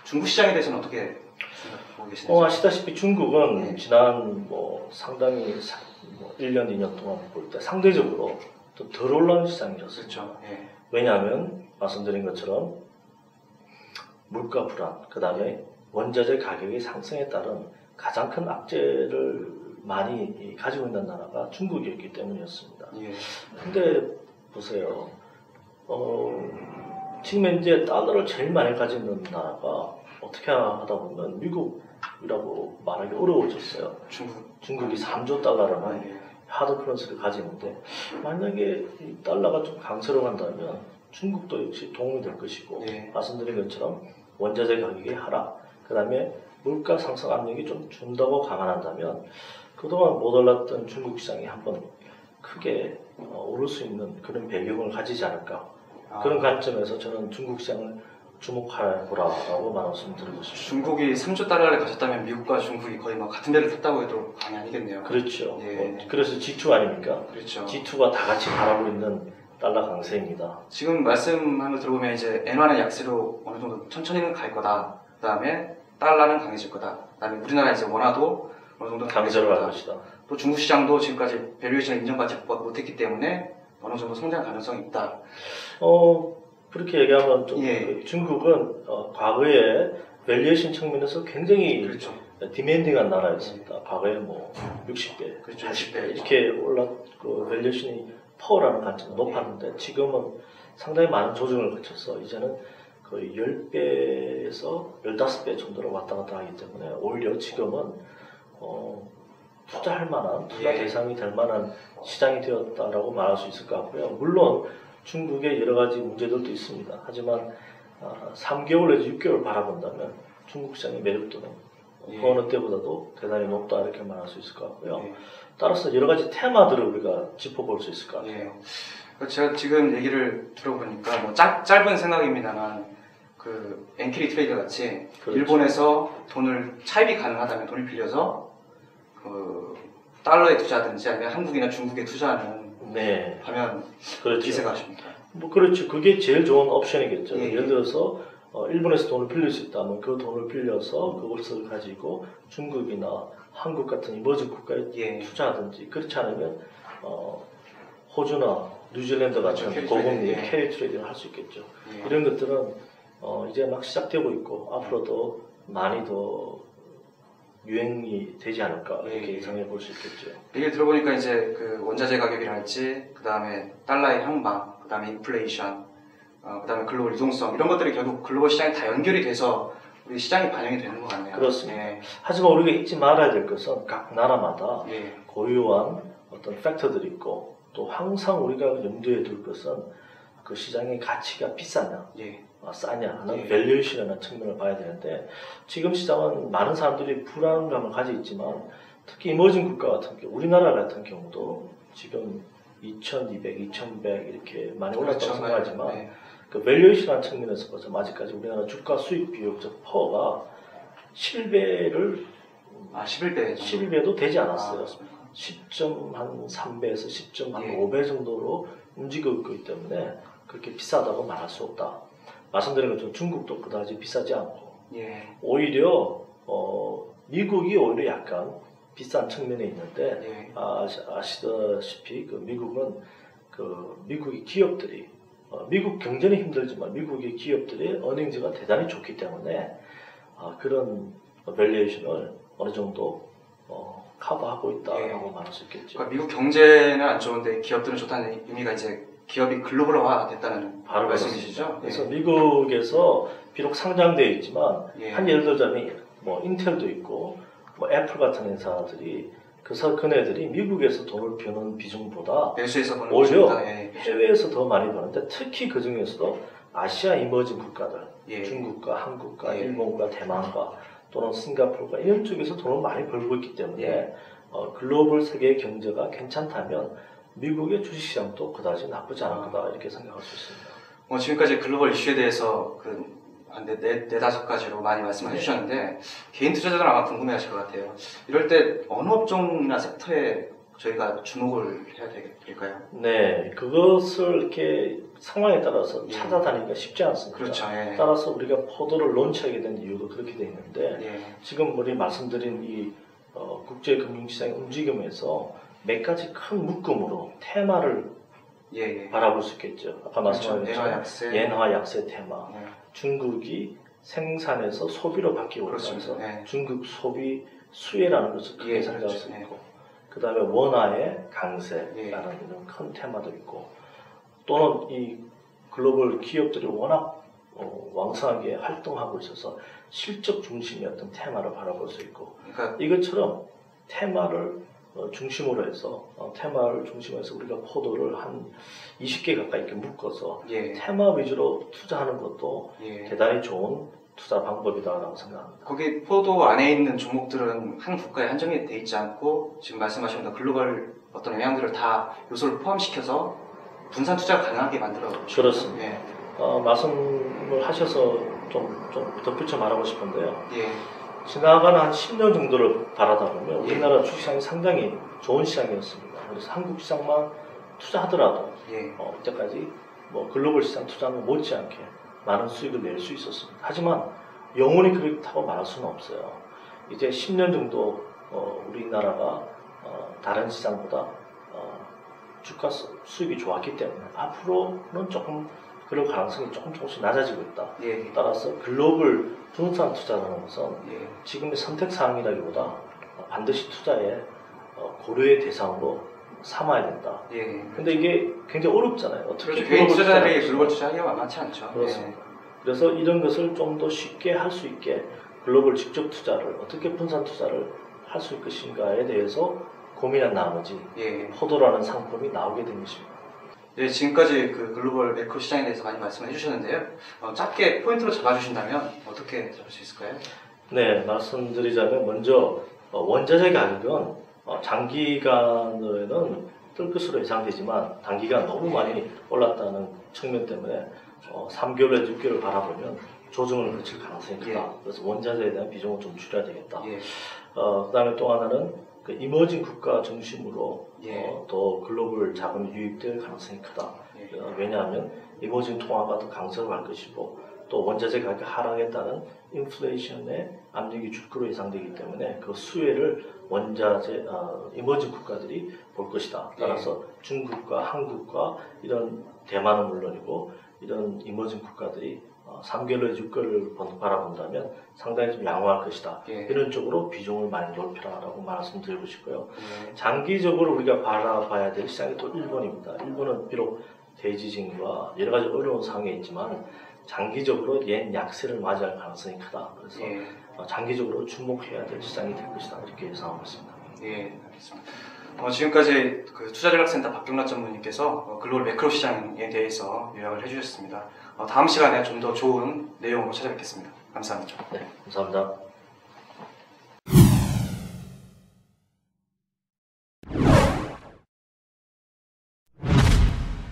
중국 시장에 대해서는 어떻게 보고 계시나요? 아시다시피 중국은 지난 상당히 1년, 2년 동안 볼 때 상대적으로 좀 덜 올라온 시장이었습니다. 그렇죠. 예. 왜냐하면 말씀드린 것처럼 물가 불안, 그 다음에 원자재 가격의 상승에 따른 가장 큰 악재를 많이 가지고 있는 나라가 중국이었기 때문이었습니다. 예. 근데 보세요. 지금 현재 달러를 제일 많이 가지고 있는 나라가 어떻게 하다 보면 미국이라고 말하기 어려워졌어요. 중국이 3조 달러라는 하드 커런시를 가지는데 만약에 이 달러가 좀 강세로간다면 중국도 역시 도움이 될 것이고 말씀드린 것처럼 원자재 가격의 하락, 그 다음에 물가 상승 압력이 좀 준다고 감안한다면 그동안 못 올랐던 중국 시장이 한번 크게 오를 수 있는 그런 배경을 가지지 않을까. 그런 관점에서 저는 중국 시장을 주목해보라고 말씀드리고 싶습니다. 중국이 3조 달러를 가졌다면 미국과 중국이 거의 같은 배를 탔다고 해도 과언이 아니겠네요. 그렇죠. 그래서 G2 아닙니까? 그렇죠. G2가 다 같이 바라고 있는 달러 강세입니다. 지금 말씀한 거 들어보면 이제 엔화는 약세로 어느 정도 천천히는 갈 거다. 그 다음에 달러는 강해질 거다. 그 다음에 우리나라 이제 원화도 어느 정도 강세로 갈 것이다. 또 중국 시장도 지금까지 밸류에이션을 인정받지 못했기 때문에 어느 정도 성장 가능성이 있다. 그렇게 얘기하면 좀 중국은 과거에 밸류에이션 측면에서 굉장히 디맨딩한 나라였습니다. 과거에 60배, 80배 이렇게 그 밸류에이션이 파워라는 관점이 높았는데 지금은 상당히 많은 조정을 거쳐서 이제는 거의 10배에서 15배 정도로 왔다 갔다 하기 때문에 오히려 지금은 투자할 만한, 투자 대상이 될 만한 시장이 되었다라고 말할 수 있을 것 같고요. 물론 중국의 여러 가지 문제들도 있습니다. 하지만 3개월 내지 6개월 바라본다면 중국 시장의 매력도는 그 어느 때보다도 대단히 높다 이렇게 말할 수 있을 것 같고요. 따라서 여러 가지 테마들을 우리가 짚어볼 수 있을 것 같아요. 제가 지금 얘기를 들어보니까 짧은 생각입니다만 그 엔키리 트레이더 같이 일본에서 돈을 차입이 가능하다면 돈을 빌려서 그 달러에 투자하든지 아니면 한국이나 중국에 투자하는 하면 기세가 하십니까? 그렇죠. 그게 제일 좋은 옵션이겠죠. 예를 들어서 일본에서 돈을 빌릴 수 있다면 그 돈을 빌려서 그것을 가지고 중국이나 한국 같은 이머징 국가에 투자하든지 그렇지 않으면 호주나 뉴질랜드 같은 고금리 캐리 트레이딩을 할 수 있겠죠. 이런 것들은 이제 막 시작되고 있고 앞으로도 많이 더 유행이 되지 않을까 이렇게 예상해 볼 수 있겠죠. 얘기 들어보니까 이제 그 원자재 가격이랄지 그 다음에 달러의 향방, 그 다음에 인플레이션, 그 다음에 글로벌 유동성 이런 것들이 결국 글로벌 시장에 다 연결이 돼서 우리 시장이 반영이 되는 것 같네요. 그렇습니다. 하지만 우리가 잊지 말아야 될 것은 각 나라마다 고유한 어떤 팩터들이 있고 또 항상 우리가 염두에 둘 것은 그 시장의 가치가 비싸냐 싸냐 하는 밸류에이션이라는 측면을 봐야 되는데 지금 시장은 많은 사람들이 불안감을 가지고 있지만 특히 이머징 국가 같은 경우 우리나라 같은 경우도 지금 2200, 2100 이렇게 많이 올랐다고 생각하지만 그 밸류에이션이라는 측면에서 보자면 아직까지 우리나라 주가 수익 비율적 퍼가 11배를 11배도 되지 않았어요. 10.3배에서 10.5배 정도로 움직이고 있기 때문에 그렇게 비싸다고 말할 수 없다. 말씀드린 것처럼 중국도 그다지 비싸지 않고 오히려 미국이 오히려 약간 비싼 측면에 있는데 아시다시피 그 미국은 미국의 기업들이 미국 경제는 힘들지만 미국의 기업들의 어닝즈가 대단히 좋기 때문에 그런 밸류에이션을 어느 정도 커버하고 있다라고 말할 수 있겠죠. 그러니까 미국 경제는 안 좋은데 기업들은 좋다는 의미가 이제 기업이 글로벌화 됐다는 바로 말씀이시죠? 그래서 미국에서 비록 상장되어 있지만 한 예를 들자면 인텔도 있고 애플 같은 회사들이 그네들이 미국에서 돈을 버는 비중보다 오히려 해외에서 더 많이 버는데 특히 그 중에서도 아시아 이머징 국가들 중국과 한국과 일본과 대만과 또는 싱가포르가 이런 쪽에서 돈을 많이 벌고 있기 때문에 글로벌 세계 경제가 괜찮다면 미국의 주식시장도 그다지 나쁘지 않을 거다 이렇게 생각할 수 있습니다. 지금까지 글로벌 이슈에 대해서 한 네다섯 가지로 많이 말씀을 해주셨는데 개인 투자자들은 아마 궁금해하실 것 같아요. 이럴 때 어느 업종이나 섹터에 저희가 주목을 해야 될까요? 네, 그것을 이렇게 상황에 따라서 찾아다니기가 쉽지 않습니다. 그렇죠. 예. 따라서 우리가 포도를 론치하게 된 이유도 그렇게 되어 있는데 지금 우리 말씀드린 이 국제금융시장의 움직임에서 몇 가지 큰 묶음으로 테마를 바라볼 수 있겠죠. 아까 말씀하신 그렇죠. 엔화 약세 테마. 중국이 생산에서 소비로 바뀌고 있어서 중국 소비 수혜라는 것을 크게 생각할 수 있고, 그 다음에 원화의 강세라는 이런 큰 테마도 있고, 또는 이 글로벌 기업들이 워낙 왕성하게 활동하고 있어서 실적 중심의 어떤 테마를 바라볼 수 있고, 그러니까 이것처럼 테마를 중심으로 해서 테마를 중심으로 해서 우리가 포도를 한 20개 가까이 이렇게 묶어서 테마 위주로 투자하는 것도 대단히 좋은 투자 방법이다라고 생각합니다. 거기 포도 안에 있는 종목들은 한 국가에 한정이 돼 있지 않고 지금 말씀하신 대로 글로벌 어떤 영향들을 다 요소를 포함시켜서 분산 투자가 가능하게 만들어. 그렇습니다. 말씀을 하셔서 좀 덧붙여 말하고 싶은데요. 지나가는 한 10년 정도를 바라다 보면 우리나라 주식시장이 상당히 좋은 시장이었습니다. 그래서 한국 시장만 투자하더라도 이때까지 뭐 글로벌 시장 투자는 못지않게 많은 수익을 낼 수 있었습니다. 하지만 영원히 그렇다고 말할 수는 없어요. 이제 10년 정도 우리나라가 다른 시장보다 주가 수익이 좋았기 때문에 앞으로는 조금 그럴 가능성이 조금씩 낮아지고 있다. 따라서 글로벌 분산 투자라는 것은 지금의 선택 사항이라기보다 반드시 투자에 고려의 대상으로 삼아야 된다. 근데 이게 굉장히 어렵잖아요. 어떻게 개인 투자자들이 글로벌 투자하기가 만만치 않죠. 그렇습니다. 그래서 이런 것을 좀 더 쉽게 할 수 있게 글로벌 직접 투자를 어떻게 분산 투자를 할 수 있을 것인가에 대해서 고민한 나머지 포도라는 상품이 나오게 된 것입니다. 지금까지 그 글로벌 매크로 시장에 대해서 많이 말씀해 주셨는데요. 짧게 포인트로 잡아주신다면 어떻게 잡을 수 있을까요? 네, 말씀드리자면 먼저 원자재 가격은 장기간으로는 뜰 것으로 예상되지만 단기간 너무 많이 올랐다는 측면 때문에 3개월에서 6개월을 바라보면 조정을 거칠 가능성이 크다. 그래서 원자재에 대한 비중을 좀 줄여야 되겠다. 그 다음에 또 하나는 그 이머징 국가 중심으로 더 글로벌 자금이 유입될 가능성이 크다. 왜냐하면 이머징 통화가 더 강세를 할 것이고 또 원자재 가격 하락에 따른 인플레이션의 압력이 줄 거로 예상되기 때문에 그 수혜를 원자재 이머징 국가들이 볼 것이다. 따라서 중국과 한국과 이런 대만은 물론이고 이런 이머징 국가들이 3개월에서 6개월을 바라본다면 상당히 좀 양호할 것이다. 이런 쪽으로 비중을 많이 넓히라라고 말씀드리고 싶고요. 장기적으로 우리가 바라봐야 될 시장이 또 일본입니다. 일본은 비록 대지진과 여러 가지 어려운 상황에 있지만 장기적으로 옌 약세를 맞이할 가능성이 크다. 그래서 장기적으로 주목해야 될 시장이 될 것이다. 이렇게 예상하고 있습니다. 알겠습니다. 지금까지 그 투자전략센터 박경락 전무님께서 글로벌 매크로 시장에 대해서 요약을 해주셨습니다. 다음 시간에 좀 더 좋은 내용으로 찾아뵙겠습니다. 감사합니다. 네, 감사합니다.